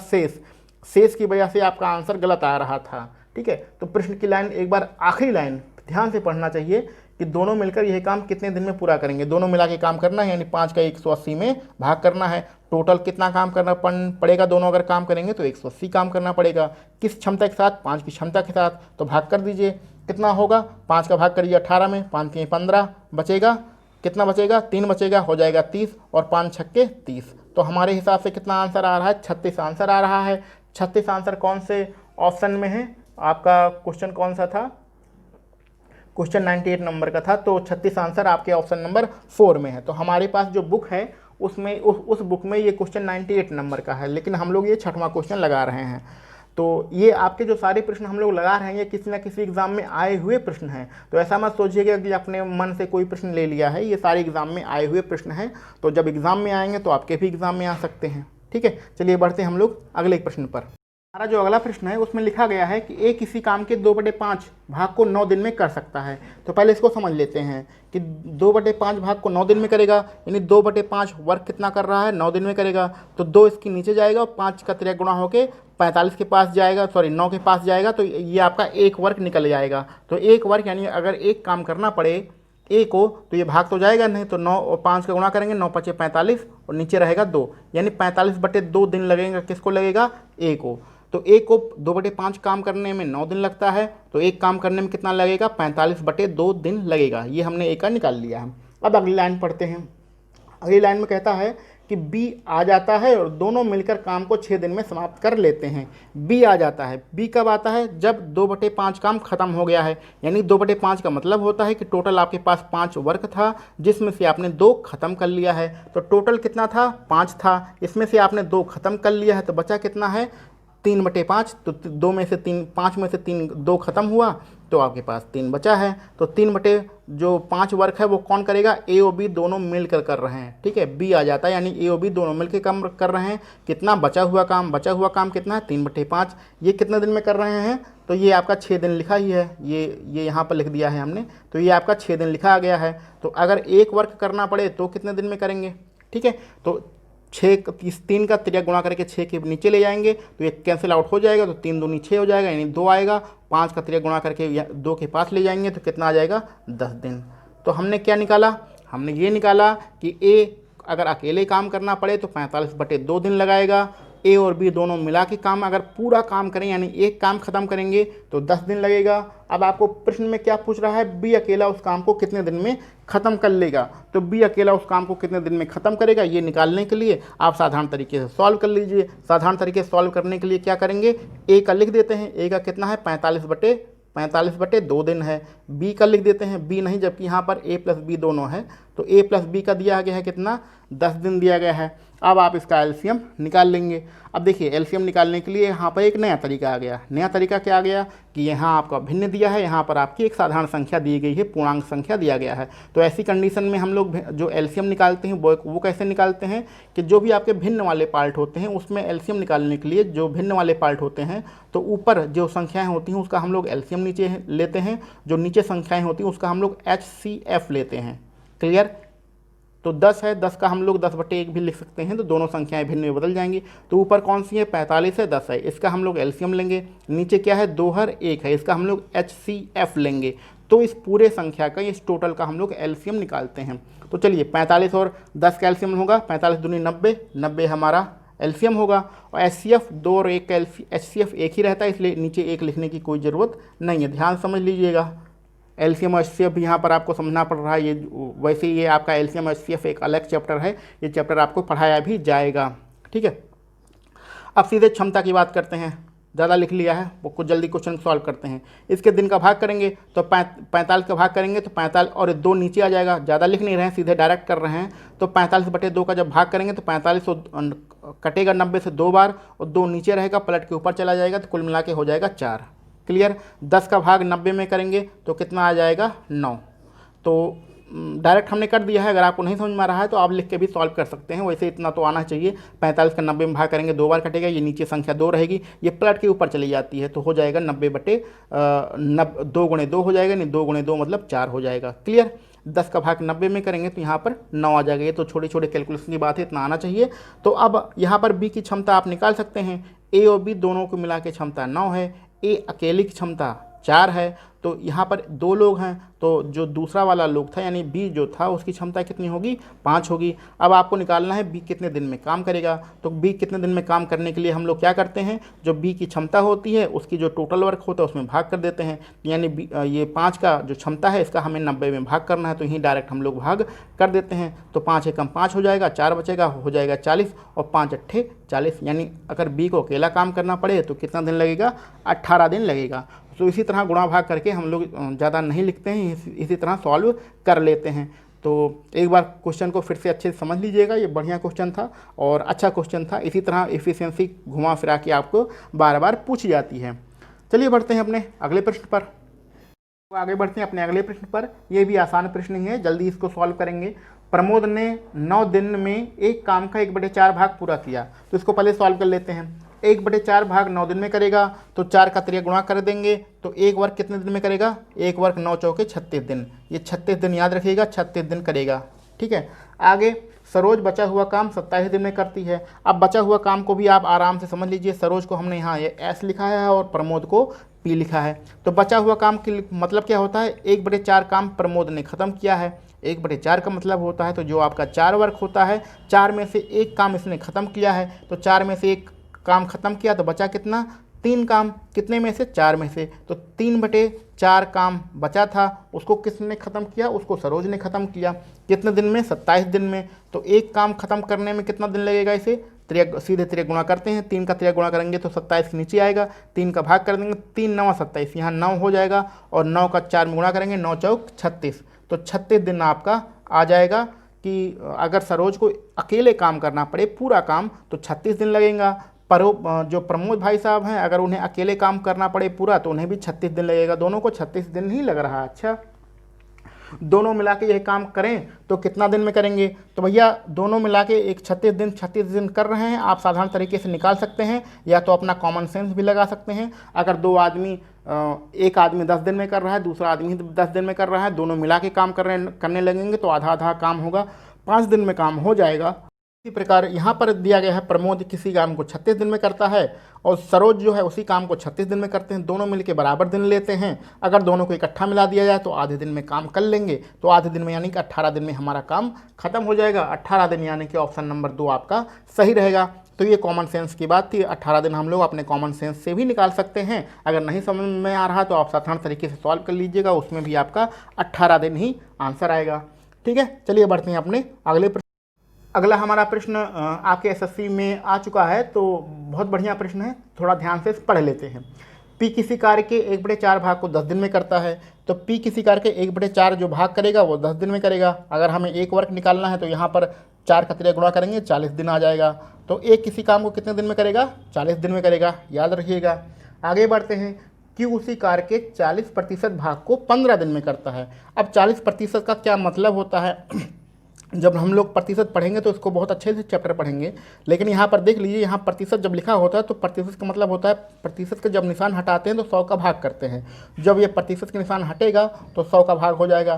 शेष की वजह से आपका आंसर गलत आ रहा था। ठीक है, तो प्रश्न की लाइन एक बार आखिरी लाइन ध्यान से पढ़ना चाहिए कि दोनों मिलकर यह काम कितने दिन में पूरा करेंगे। दोनों मिला के काम करना है, यानी 5 का 180 में भाग करना है। टोटल कितना काम करना पड़ेगा, दोनों अगर काम करेंगे तो 180 काम करना पड़ेगा। किस क्षमता के साथ, 5 की क्षमता के साथ। तो भाग कर दीजिए, कितना होगा, 5 का भाग करिए 18 में, 5 के 15 बचेगा, कितना बचेगा, 3 बचेगा, हो जाएगा 30 और 5 छक्के 30। तो हमारे हिसाब से कितना आंसर आ रहा है, 36 आंसर आ रहा है। 36 आंसर कौन से ऑप्शन में है, आपका क्वेश्चन कौन सा था, क्वेश्चन 98 नंबर का था। तो 36 आंसर आपके ऑप्शन नंबर 4 में है। तो हमारे पास जो बुक है उसमें उस बुक में ये क्वेश्चन 98 नंबर का है, लेकिन हम लोग ये 6वां क्वेश्चन लगा रहे हैं। तो ये आपके जो सारे प्रश्न हम लोग लगा रहे हैं ये किसी ना किसी एग्जाम में आए हुए प्रश्न हैं। तो ऐसा मत सोचिएगा कि अपने मन से कोई प्रश्न ले लिया है, ये सारे एग्जाम में आए हुए प्रश्न हैं। तो जब एग्जाम में आएंगे तो आपके भी एग्जाम में आ सकते हैं। ठीक है, चलिए बढ़ते हैं हम लोग अगले प्रश्न पर। हमारा जो अगला प्रश्न है उसमें लिखा गया है कि ए किसी काम के 2/5 भाग को 9 दिन में कर सकता है। तो पहले इसको समझ लेते हैं कि 2/5 भाग को 9 दिन में करेगा, यानी 2/5 वर्क कितना कर रहा है, 9 दिन में करेगा। तो 2 इसके नीचे जाएगा और 5 का 3 गुणा होकर 45 के पास जाएगा, 9 के पास जाएगा। तो ये आपका एक वर्क निकल जाएगा। तो एक वर्क यानी अगर एक काम करना पड़े ए को तो ये भाग तो जाएगा नहीं। तो 9 और 5 का गुणा करेंगे, 9 5 45 और नीचे रहेगा 2, यानी 45/2 दिन लगेगा, किसको लगेगा, ए को। तो ए को 2/5 काम करने में 9 दिन लगता है, तो एक काम करने में कितना लगेगा, 45/2 दिन लगेगा। ये हमने ए का निकाल लिया है। अब अगली लाइन पढ़ते हैं। अगली लाइन में कहता है कि बी आ जाता है और दोनों मिलकर काम को 6 दिन में समाप्त कर लेते हैं। बी आ जाता है, बी कब आता है, जब 2/5 काम खत्म हो गया है। यानी 2/5 का मतलब होता है कि टोटल आपके पास 5 वर्क था, जिसमें से आपने 2 खत्म कर लिया है। तो टोटल कितना था, 5 था, इसमें से आपने 2 खत्म कर लिया है, तो बचा कितना है, 3/5। तो 2 में से 3, 5 में से 3, 2 खत्म हुआ, तो आपके पास 3 बचा है। तो 3/5 वर्क है वो कौन करेगा, ए और बी दोनों मिलकर कर रहे हैं। ठीक है, बी आ जाता है, यानी ए और बी दोनों मिलकर काम कर रहे हैं। कितना बचा हुआ काम, बचा हुआ काम कितना है, 3/5। ये कितने दिन में कर रहे हैं, तो ये आपका 6 दिन लिखा ही है, ये यहाँ पर लिख दिया है हमने, तो ये आपका 6 दिन लिखा आ गया है। तो अगर एक वर्क करना पड़े तो कितने दिन में करेंगे। ठीक है, तो 3 का त्रिया गुणा करके 6 के नीचे ले जाएंगे, तो ये कैंसिल आउट हो जाएगा, तो 3 दूनी 6 हो जाएगा, यानी 2 आएगा। 5 का त्रिया गुणा करके 2 के पास ले जाएंगे, तो कितना आ जाएगा, 10 दिन। तो हमने क्या निकाला, हमने ये निकाला कि ए अगर अकेले काम करना पड़े तो 45/2 दिन लगाएगा। ए और बी दोनों मिला के काम अगर पूरा काम करें, यानी एक काम खत्म करेंगे, तो 10 दिन लगेगा। अब आपको प्रश्न में क्या पूछ रहा है, बी अकेला उस काम को कितने दिन में खत्म कर लेगा। तो बी अकेला उस काम को कितने दिन में खत्म करेगा, ये निकालने के लिए आप साधारण तरीके से सॉल्व कर लीजिए। साधारण तरीके से सॉल्व करने के लिए क्या करेंगे, ए का लिख देते हैं, ए का कितना है, 45/2 दिन है। बी का लिख देते हैं, बी नहीं, जबकि यहाँ पर ए प्लस बी दोनों है, तो ए प्लस बी का दिया गया है कितना, 10 दिन दिया गया है। अब आप इसका एलसीएम निकाल लेंगे। अब देखिए एलसीएम निकालने के लिए यहाँ पर एक नया तरीका आ गया। नया तरीका क्या आ गया कि यहाँ आपका भिन्न दिया है, यहाँ पर आपकी एक साधारण संख्या दी गई है, पूर्णांक संख्या दिया गया है। तो ऐसी कंडीशन में हम लोग जो एलसीएम निकालते हैं वो कैसे निकालते हैं कि जो भी आपके भिन्न वाले पार्ट होते हैं उसमें एलसीएम निकालने के लिए जो भिन्न वाले पार्ट होते हैं, तो ऊपर जो संख्याएँ होती हैं उसका हम लोग एलसीएम नीचे लेते हैं, जो नीचे संख्याएँ होती हैं उसका हम लोग HCF लेते हैं। क्लियर। तो 10 है, 10 का हम लोग 10/1 भी लिख सकते हैं, तो दोनों संख्याएं भिन्न में बदल जाएंगी। तो ऊपर कौन सी है, 45 है, 10 है, इसका हम लोग एलसीएम लेंगे। नीचे क्या है, 2 हर 1 है, इसका हम लोग HCF लेंगे। तो इस पूरे संख्या का, इस टोटल का हम लोग एलसीएम निकालते हैं। तो चलिए 45 और 10 का एलसीएम होगा, 45 दूनी 90, 90 हमारा एलसीएम होगा। और HCF 2 और 1 का HCF एक ही रहता है, इसलिए नीचे 1 लिखने की कोई ज़रूरत नहीं है, ध्यान समझ लीजिएगा। एलसीएम और HCF भी यहाँ पर आपको समझना पड़ रहा है। ये वैसे ये आपका एलसीएम और HCF एक अलग चैप्टर है, ये चैप्टर आपको पढ़ाया भी जाएगा। ठीक है, अब सीधे क्षमता की बात करते हैं। ज़्यादा लिख लिया है, वो कुछ जल्दी क्वेश्चन सॉल्व करते हैं। इसके दिन का भाग करेंगे तो 45 का भाग करेंगे तो 45 और 2 नीचे आ जाएगा। ज़्यादा लिख नहीं रहे हैं, सीधे डायरेक्ट कर रहे हैं। तो 45/2 का जब भाग करेंगे तो 45 कटेगा 90 से 2 बार, और 2 नीचे रहेगा, पलट के ऊपर चला जाएगा, तो कुल मिला के हो जाएगा 4। क्लियर। 10 का भाग 90 में करेंगे तो कितना आ जाएगा, 9। तो डायरेक्ट हमने कर दिया है। अगर आपको नहीं समझ में आ रहा है तो आप लिख के भी सॉल्व कर सकते हैं, वैसे इतना तो आना चाहिए। 45 का 90 में भाग करेंगे, 2 बार कटेगा, ये नीचे संख्या 2 रहेगी, ये पलट के ऊपर चली जाती है, तो हो जाएगा 90/2 × 2 हो जाएगा, नहीं 2 × 2 मतलब 4 हो जाएगा। क्लियर। 10 का भाग 90 में करेंगे तो यहाँ पर 9 आ जाएगा। ये तो छोटे छोटे कैलकुलेशन की बात है, इतना आना चाहिए। तो अब यहाँ पर बी की क्षमता आप निकाल सकते हैं। ए और बी दोनों को मिला के क्षमता 9 है, ए अकेले की क्षमता 4 है। तो यहाँ पर 2 लोग हैं, तो जो दूसरा वाला लोग था यानी बी जो था उसकी क्षमता कितनी होगी, 5 होगी। अब आपको निकालना है बी कितने दिन में काम करेगा। तो बी कितने दिन में काम करने के लिए हम लोग क्या करते हैं, जो बी की क्षमता होती है उसकी जो टोटल वर्क होता है उसमें भाग कर देते हैं। यानी ये 5 का जो क्षमता है इसका हमें 90 में भाग करना है, तो यहीं डायरेक्ट हम लोग भाग कर देते हैं। तो 5 एकम 5 हो जाएगा, 4 बचेगा, हो जाएगा 40, और 5 अट्ठे 40। यानी अगर बी को अकेला काम करना पड़े तो कितना दिन लगेगा, 18 दिन लगेगा। तो इसी तरह गुणा भाग करके हम लोग ज़्यादा नहीं लिखते हैं, इसी तरह सॉल्व कर लेते हैं। तो एक बार क्वेश्चन को फिर से अच्छे से समझ लीजिएगा, ये बढ़िया क्वेश्चन था और अच्छा क्वेश्चन था। इसी तरह एफिशिएंसी घुमा फिरा के आपको बार बार पूछी जाती है। चलिए बढ़ते हैं अपने अगले प्रश्न पर। तो आगे बढ़ते हैं अपने अगले प्रश्न पर। ये भी आसान प्रश्न ही है, जल्दी इसको सॉल्व करेंगे। प्रमोद ने 9 दिन में एक काम का 1/4 भाग पूरा किया। तो इसको पहले सॉल्व कर लेते हैं। 1/4 भाग 9 दिन में करेगा, तो 4 का त्रिया गुणा कर देंगे, तो एक वर्क कितने दिन में करेगा, एक वर्क 9 चौके 36 दिन। ये 36 दिन याद रखिएगा, 36 दिन करेगा। ठीक है। आगे सरोज बचा हुआ काम 27 दिन में करती है। अब बचा हुआ काम को भी आप आराम से समझ लीजिए। सरोज को हमने यहाँ ये S लिखा है और प्रमोद को P लिखा है। तो बचा हुआ काम की मतलब क्या होता है, 1/4 काम प्रमोद ने ख़त्म किया है। 1/4 का मतलब होता है तो जो आपका 4 वर्क होता है, 4 में से एक काम इसने ख़त्म किया है, तो 4 में से एक काम खत्म किया तो बचा कितना, 3 काम। कितने में से, 4 में से। तो 3/4 काम बचा था, उसको किसने ख़त्म किया, उसको सरोज ने ख़त्म किया। कितने दिन में, 27 दिन में। तो एक काम ख़त्म करने में कितना दिन लगेगा, इसे सीधे तिरक गुणा करते हैं। 3 का तिरक गुणा करेंगे तो 27 के नीचे आएगा, 3 का भाग कर देंगे, 3 9 27, यहाँ 9 हो जाएगा। और 9 का 4 में गुणा करेंगे, 9 चौक 36। तो 36 दिन आपका आ जाएगा कि अगर सरोज को अकेले काम करना पड़े पूरा काम तो 36 दिन लगेगा। पर जो प्रमोद भाई साहब हैं, अगर उन्हें अकेले काम करना पड़े पूरा तो उन्हें भी 36 दिन लगेगा। दोनों को 36 दिन ही लग रहा है। अच्छा, दोनों मिला के यह काम करें तो कितना दिन में करेंगे, तो भैया दोनों मिला के एक 36 दिन कर रहे हैं। आप साधारण तरीके से निकाल सकते हैं या तो अपना कॉमन सेंस भी लगा सकते हैं। अगर एक आदमी 10 दिन में कर रहा है, दूसरा आदमी 10 दिन में कर रहा है, दोनों मिला के काम करने लगेंगे तो आधा आधा काम होगा, 5 दिन में काम हो जाएगा। इसी प्रकार यहाँ पर दिया गया है, प्रमोद किसी काम को 36 दिन में करता है और सरोज जो है उसी काम को 36 दिन में करते हैं। दोनों मिलके बराबर दिन लेते हैं। अगर दोनों को इकट्ठा मिला दिया जाए तो आधे दिन में काम कर लेंगे। तो आधे दिन में यानी कि 18 दिन में हमारा काम खत्म हो जाएगा। 18 दिन यानी कि ऑप्शन नंबर 2 आपका सही रहेगा। तो ये कॉमन सेंस की बात थी। 18 दिन हम लोग अपने कॉमन सेंस से भी निकाल सकते हैं। अगर नहीं समझ में आ रहा तो आप साधारण तरीके से सॉल्व कर लीजिएगा, उसमें भी आपका 18 दिन ही आंसर आएगा। ठीक है, चलिए बढ़ते हैं अपने अगले प्रश्न। अगला हमारा प्रश्न आपके एसएससी में आ चुका है, तो बहुत बढ़िया प्रश्न है, थोड़ा ध्यान से पढ़ लेते हैं। P किसी कार्य के 1/4 भाग को 10 दिन में करता है, तो P किसी कार्य के 1/4 जो भाग करेगा वो 10 दिन में करेगा। अगर हमें एक वर्क निकालना है तो यहाँ पर 4 का तिर्या गुणा करेंगे, 40 दिन आ जाएगा। तो एक किसी काम को कितने दिन में करेगा, 40 दिन में करेगा, याद रखिएगा। आगे बढ़ते हैं, Q उसी कार्य के 40% भाग को 15 दिन में करता है। अब 40% का क्या मतलब होता है, जब हम लोग प्रतिशत पढ़ेंगे तो इसको बहुत अच्छे से चैप्टर पढ़ेंगे। लेकिन यहाँ पर देख लीजिए, यहाँ प्रतिशत जब लिखा होता है तो प्रतिशत का मतलब होता है, प्रतिशत का जब निशान हटाते हैं तो 100 का भाग करते हैं। जब ये प्रतिशत का निशान हटेगा तो 100 का भाग हो जाएगा।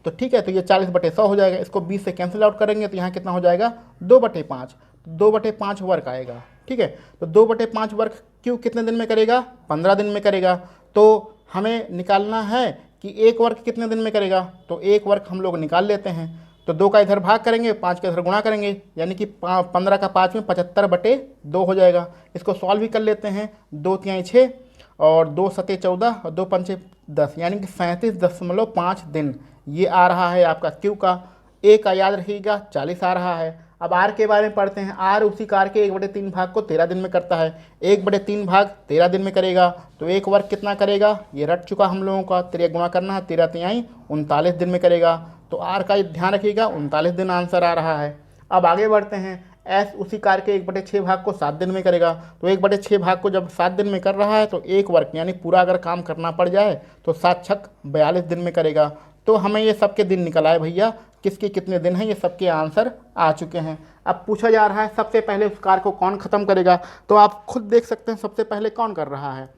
तो ठीक है, तो ये 40/100 हो जाएगा। इसको 20 से कैंसिल आउट करेंगे तो यहाँ कितना हो जाएगा, 2/5। 2/5 वर्क आएगा। ठीक है, तो 2/5 वर्क क्यों कितने दिन में करेगा, 15 दिन में करेगा। तो हमें निकालना है कि एक वर्क कितने दिन में करेगा, तो एक वर्क हम लोग निकाल लेते हैं। तो 2 का इधर भाग करेंगे, 5 का इधर गुणा करेंगे, यानी कि 15 का 5 में 75/2 हो जाएगा। इसको सॉल्व भी कर लेते हैं। 2 तिहाई 6 और 2 सते 14 और 2 पंचे 10, यानी कि 37.5 दिन ये आ रहा है आपका क्यू का। ए का याद रखिएगा 40 आ रहा है। अब आर के बारे में पढ़ते हैं। आर उसी कार के 1/3 भाग को 13 दिन में करता है। 1/3 भाग 13 दिन में करेगा, तो एक वर्क कितना करेगा, ये रट चुका हम लोगों का, 13 गुणा करना है, 13 तिहाई 39 दिन में करेगा। तो आर का ध्यान रखिएगा, 39 दिन आंसर आ रहा है। अब आगे बढ़ते हैं। एस उसी कार्य के 1/6 भाग को 7 दिन में करेगा। तो 1/6 भाग को जब 7 दिन में कर रहा है तो एक वर्क यानी पूरा अगर काम करना पड़ जाए तो 7 छक 42 दिन में करेगा। तो हमें ये सबके दिन निकल आए भैया, किसके कितने दिन हैं, ये सबके आंसर आ चुके हैं। अब पूछा जा रहा है सबसे पहले उस कार्य को कौन ख़त्म करेगा, तो आप खुद देख सकते हैं सबसे पहले कौन कर रहा है।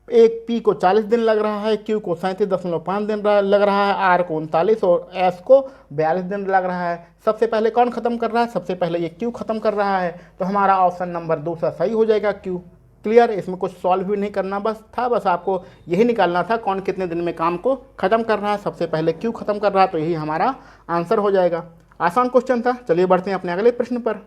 एक P को 40 दिन लग रहा है, Q को 37.5 दिन लग रहा है, R को 39 और S को 42 दिन लग रहा है। सबसे पहले कौन ख़त्म कर रहा है, सबसे पहले ये Q ख़त्म कर रहा है। तो हमारा ऑप्शन नंबर 2 सही हो जाएगा, Q। क्लियर, इसमें कुछ सॉल्व भी नहीं करना बस आपको यही निकालना था कौन कितने दिन में काम को ख़त्म कर रहा है। सबसे पहले Q ख़त्म कर रहा है, तो यही हमारा आंसर हो जाएगा। आसान क्वेश्चन था। चलिए बढ़ते हैं अपने अगले प्रश्न पर।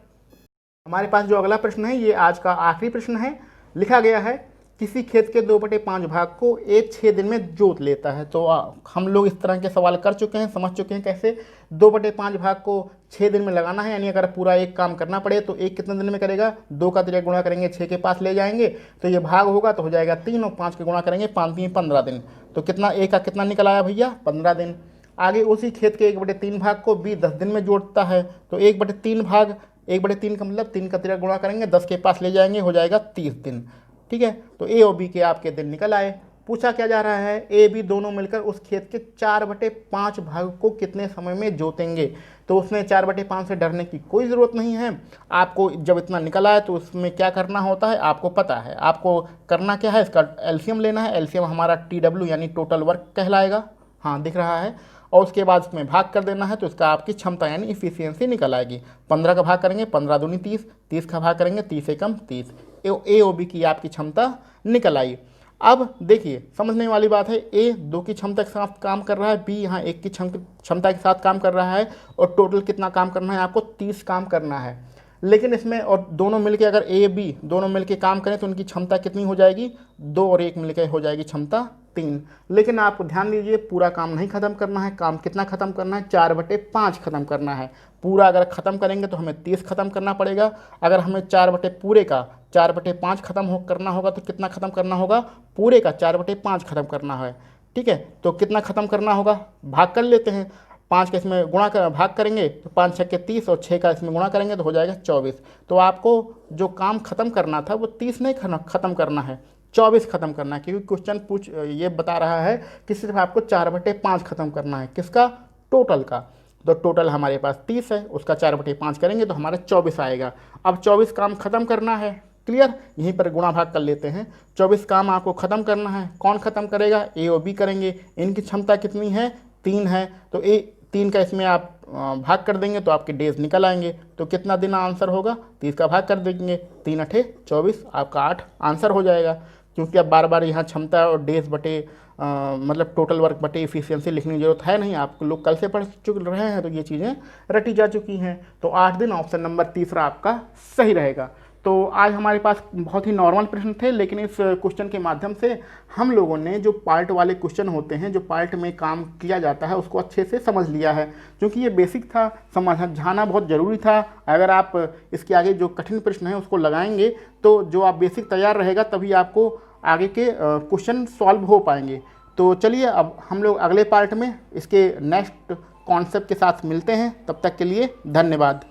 हमारे पास जो अगला प्रश्न है ये आज का आखिरी प्रश्न है। लिखा गया है, किसी खेत के 2/5 भाग को एक 6 दिन में जोत लेता है। तो हम लोग इस तरह के सवाल कर चुके हैं, समझ चुके हैं कैसे 2/5 भाग को 6 दिन में लगाना है। यानी अगर पूरा एक काम करना पड़े तो एक कितने दिन में करेगा, 2 का 3 गुणा करेंगे, 6 के पास ले जाएंगे तो ये भाग होगा तो हो जाएगा 3 और 5 के गुणा करेंगे, 5 3 15 दिन। तो कितना एक का कितना निकल आया भैया, 15 दिन। आगे उसी खेत के 1/3 भाग को भी 10 दिन में जोड़ता है। तो 1/3 भाग 1/3 का मतलब 3 का 3 गुणा करेंगे, 10 के पास ले जाएंगे, हो जाएगा 30 दिन। ठीक है, तो ए और बी के आपके दिन निकल आए। पूछा क्या जा रहा है, ए बी दोनों मिलकर उस खेत के 4/5 भाग को कितने समय में जोतेंगे। तो उसमें 4/5 से डरने की कोई ज़रूरत नहीं है। आपको जब इतना निकल आए तो उसमें क्या करना होता है आपको पता है। आपको करना क्या है, इसका एलसीएम लेना है। एलसीएम हमारा TW यानी टोटल वर्क कहलाएगा, हाँ दिख रहा है। और उसके बाद उसमें भाग कर देना है तो इसका आपकी क्षमता यानी इफिशियंसी निकल आएगी। 15 का भाग करेंगे, 15 दूनी 30, 30 का भाग करेंगे, 30 एकम 30। ए ओ बी की आपकी क्षमता निकल आई। अब देखिए समझने वाली बात है, ए 2 की क्षमता के साथ काम कर रहा है, बी यहाँ 1 की क्षमता के साथ काम कर रहा है, और टोटल कितना काम करना है आपको, 30 काम करना है। लेकिन इसमें और दोनों मिलके अगर ए बी दोनों मिलके काम करें तो उनकी क्षमता कितनी हो जाएगी, 2 और 1 मिलके हो जाएगी क्षमता 3। लेकिन आप ध्यान दीजिए पूरा काम नहीं ख़त्म करना है, काम कितना ख़त्म करना है, 4/5 ख़त्म करना है। पूरा अगर ख़त्म करेंगे तो हमें 30 ख़त्म करना पड़ेगा। अगर हमें 4/5 ख़त्म करना होगा तो कितना ख़त्म करना होगा, पूरे का 4/5 ख़त्म करना है। ठीक है, तो कितना ख़त्म करना होगा, भाग कर लेते हैं। 5 का इसमें भाग करेंगे तो 5 6 के 30 और 6 का इसमें गुणा करेंगे तो हो जाएगा 24। तो आपको जो काम ख़त्म करना था वो 30 नहीं ख़त्म करना है, 24 ख़त्म करना है, क्योंकि क्वेश्चन ये बता रहा है कि सिर्फ आपको 4/5 ख़त्म करना है। किसका, टोटल का। तो टोटल हमारे पास 30 है, उसका 4/5 करेंगे तो हमारा 24 आएगा। अब 24 काम ख़त्म करना है, क्लियर। यहीं पर गुणा भाग कर लेते हैं। 24 काम आपको ख़त्म करना है, कौन ख़त्म करेगा, ए और बी करेंगे। इनकी क्षमता कितनी है, 3 है, तो 3 का इसमें आप भाग कर देंगे तो आपके डेज निकल आएंगे। तो कितना दिन आंसर होगा, 30 का भाग कर देंगे, 3 8 24, आपका 8 आंसर हो जाएगा। क्योंकि अब बार बार यहाँ क्षमता और डेज बटे मतलब टोटल वर्क बटे इफिशियंसी लिखने की जरूरत है नहीं, आप लोग कल से पढ़ चुके रहे हैं तो ये चीज़ें रटी जा चुकी हैं। तो 8 दिन, ऑप्शन नंबर तीसरा आपका सही रहेगा। तो आज हमारे पास बहुत ही नॉर्मल प्रश्न थे, लेकिन इस क्वेश्चन के माध्यम से हम लोगों ने जो पार्ट वाले क्वेश्चन होते हैं, जो पार्ट में काम किया जाता है, उसको अच्छे से समझ लिया है। क्योंकि ये बेसिक था, समझाना बहुत ज़रूरी था। अगर आप इसके आगे जो कठिन प्रश्न हैं उसको लगाएंगे तो जो आप बेसिक तैयार रहेगा तभी आपको आगे के क्वेश्चन सॉल्व हो पाएंगे। तो चलिए अब हम लोग अगले पार्ट में इसके नेक्स्ट कॉन्सेप्ट के साथ मिलते हैं। तब तक के लिए धन्यवाद।